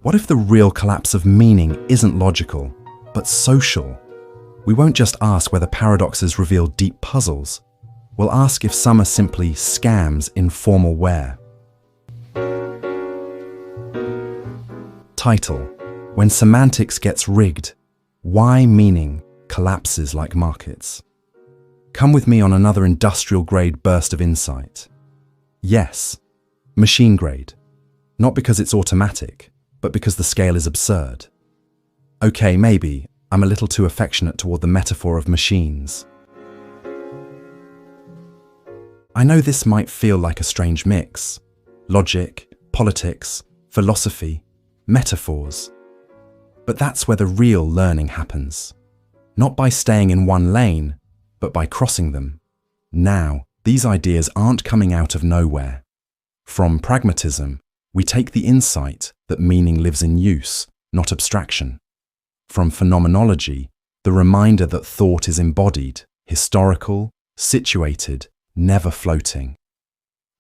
What if the real collapse of meaning isn't logical, but social? We won't just ask whether paradoxes reveal deep puzzles. We'll ask if some are simply scams in formal wear. Title: When Semantics Gets Rigged, Why Meaning Collapses Like Markets. Come with me on another industrial-grade burst of insight. Yes, machine grade. Not because it's automatic, but because the scale is absurd. Okay, maybe I'm a little too affectionate toward the metaphor of machines. I know this might feel like a strange mix. Logic, politics, philosophy, metaphors. But that's where the real learning happens. Not by staying in one lane, but by crossing them. Now, these ideas aren't coming out of nowhere. From pragmatism, we take the insight that meaning lives in use, not abstraction. From phenomenology, the reminder that thought is embodied, historical, situated, never floating.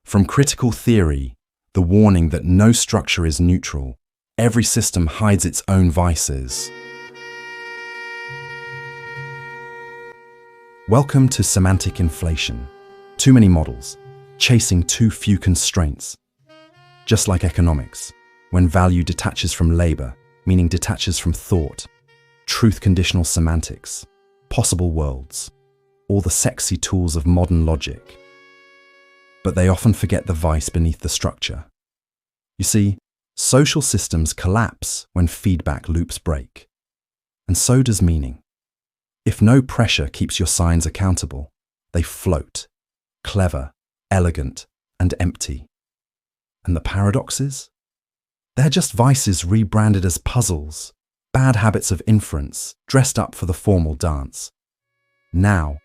From critical theory, the warning that no structure is neutral. Every system hides its own vices. Welcome to semantic inflation. Too many models, chasing too few constraints. Just like economics, when value detaches from labor, meaning detaches from thought. Truth-conditional semantics, possible worlds, all the sexy tools of modern logic. But they often forget the vice beneath the structure. You see, social systems collapse when feedback loops break. And so does meaning. If no pressure keeps your signs accountable, they float, clever, elegant, and empty. And the paradoxes? They're just vices rebranded as puzzles, bad habits of inference dressed up for the formal dance. Now,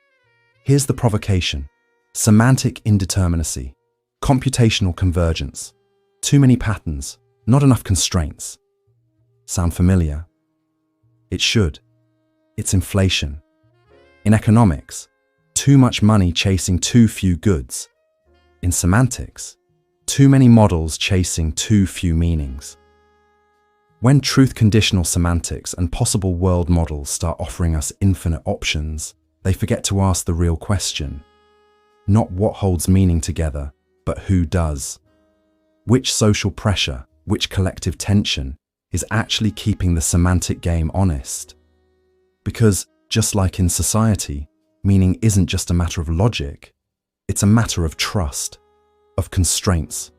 here's the provocation: semantic indeterminacy, computational convergence, too many patterns, not enough constraints. Sound familiar? It should. It's inflation. In economics, too much money chasing too few goods. In semantics, too many models chasing too few meanings. When truth-conditional semantics and possible world models start offering us infinite options, they forget to ask the real question. Not what holds meaning together, but who does. Which social pressure, which collective tension is actually keeping the semantic game honest? Because, just like in society, meaning isn't just a matter of logic, it's a matter of trust, of constraints,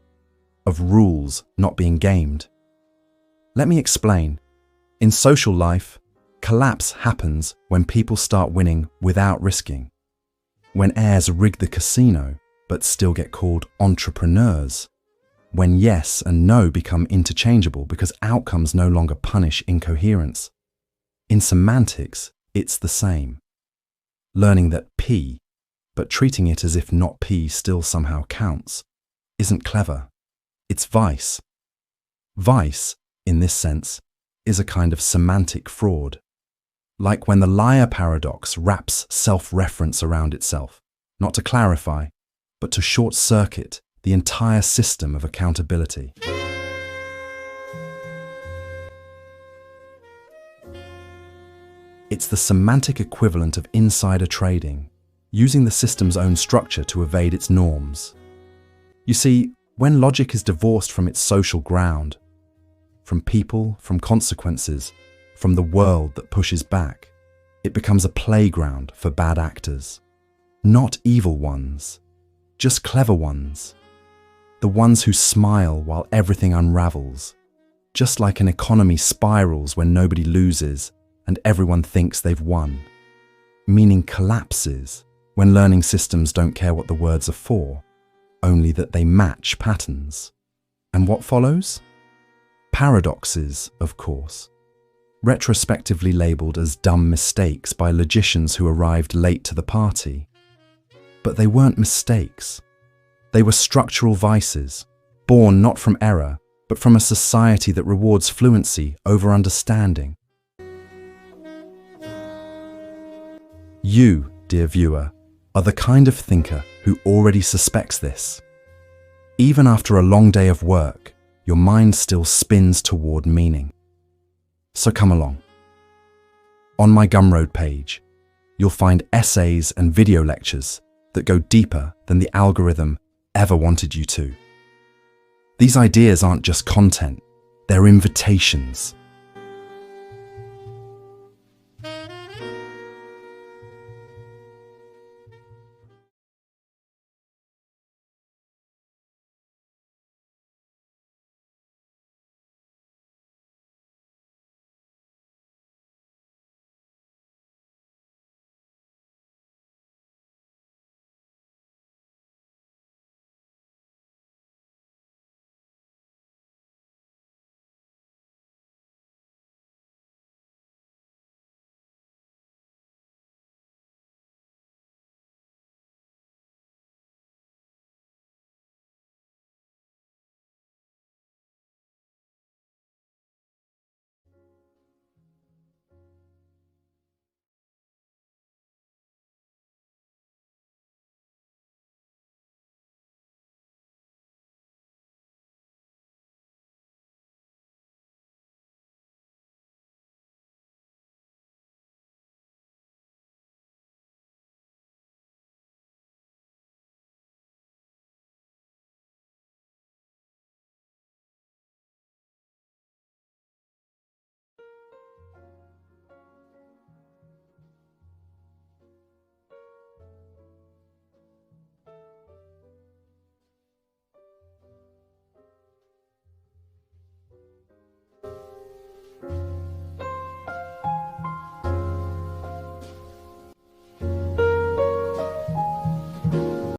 of rules not being gamed. Let me explain. In social life, collapse happens when people start winning without risking. When heirs rig the casino, but still get called entrepreneurs. When yes and no become interchangeable because outcomes no longer punish incoherence. In semantics, it's the same. Learning that P, but treating it as if not P still somehow counts, isn't clever. It's vice. Vice, in this sense, is a kind of semantic fraud. Like when the liar paradox wraps self-reference around itself, not to clarify, but to short-circuit the entire system of accountability. It's the semantic equivalent of insider trading, using the system's own structure to evade its norms. You see, when logic is divorced from its social ground, from people, from consequences, from the world that pushes back, it becomes a playground for bad actors. Not evil ones, just clever ones. The ones who smile while everything unravels, just like an economy spirals when nobody loses and everyone thinks they've won. Meaning collapses when learning systems don't care what the words are for, only that they match patterns. And what follows? Paradoxes, of course. Retrospectively labelled as dumb mistakes by logicians who arrived late to the party. But they weren't mistakes. They were structural vices, born not from error, but from a society that rewards fluency over understanding. You, dear viewer, are the kind of thinker who already suspects this. Even after a long day of work, your mind still spins toward meaning. So come along. On my Gumroad page, you'll find essays and video lectures that go deeper than the algorithm ever wanted you to. These ideas aren't just content, they're invitations